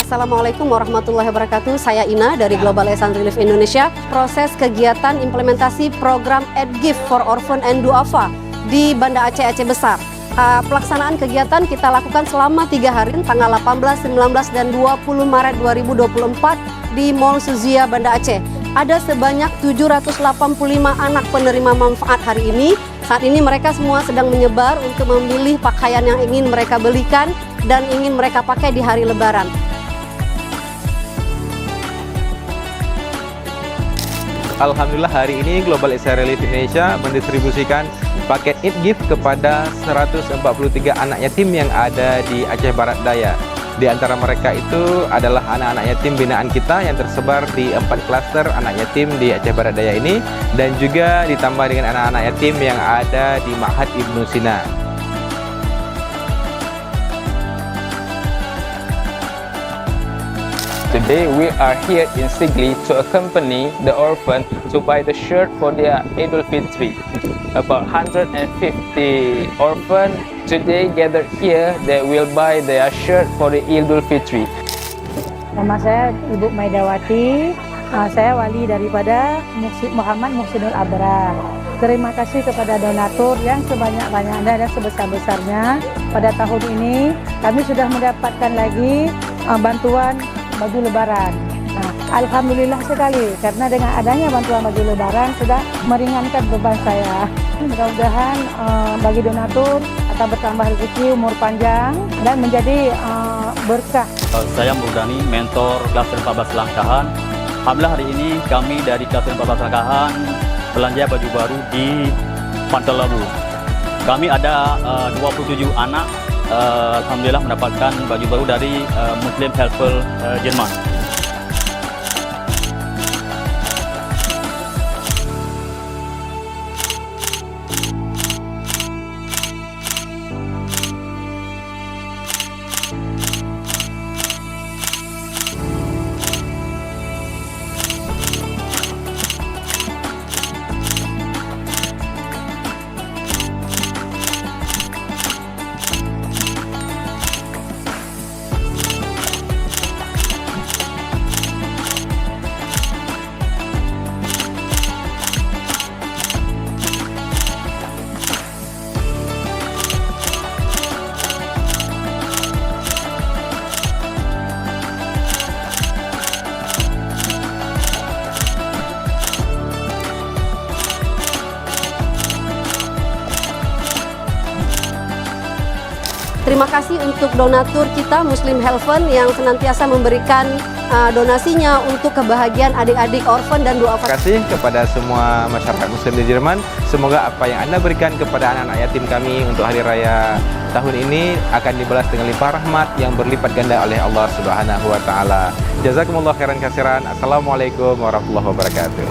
Assalamualaikum warahmatullahi wabarakatuh. Saya Ina dari Global Ihsan Relief Indonesia. Proses kegiatan implementasi program Gift for Orphan and Duafa di Banda Aceh, Aceh Besar. Pelaksanaan kegiatan kita lakukan selama 3 hari, tanggal 18, 19, dan 20 Maret 2024 di Mall Suzia, Banda Aceh. Ada sebanyak 785 anak penerima manfaat hari ini. Saat ini mereka semua sedang menyebar untuk memilih pakaian yang ingin mereka belikan dan ingin mereka pakai di hari Lebaran. Alhamdulillah hari ini Global Ihsan Relief Indonesia mendistribusikan paket Eid Gift kepada 143 anak yatim yang ada di Aceh Barat Daya. Di antara mereka itu adalah anak-anak yatim binaan kita yang tersebar di 4 klaster anak yatim di Aceh Barat Daya ini, dan juga ditambah dengan anak-anak yatim yang ada di Ma'had Ibnu Sina. Today we are here in Sigli to accompany the orphan to buy the shirt for their Idul Fitri. About 150 orphan today gathered here that will buy their shirt for the Idul Fitri. Nama saya Ibu Maidawati, saya wali daripada Muhammad Muhsinul Abrar. Terima kasih kepada donatur yang sebanyak-banyaknya dan sebesar-besarnya. Pada tahun ini kami sudah mendapatkan lagi bantuan baju lebaran. Alhamdulillah sekali, karena dengan adanya bantuan baju lebaran sudah meringankan beban saya. Mudah-mudahan bagi donatur akan bertambah rezeki, umur panjang, dan menjadi berkah. Saya Murdani, mentor klaster 14 Langkahan. Alhamdulillah hari ini kami dari klaster 14 Langkahan belanja baju baru di Pantai Labu. Kami ada 27 anak. Alhamdulillah mendapatkan baju baru dari Muslim Helper Jerman. Terima kasih untuk donatur kita Muslim Helfen yang senantiasa memberikan donasinya untuk kebahagiaan adik-adik orphan dan duafa. Terima kasih kepada semua masyarakat Muslim di Jerman. Semoga apa yang Anda berikan kepada anak-anak yatim kami untuk Hari Raya tahun ini akan dibalas dengan limpah rahmat yang berlipat ganda oleh Allah Subhanahu wa Ta'ala. Jazakumullah khairan katsiran. Assalamualaikum warahmatullahi wabarakatuh.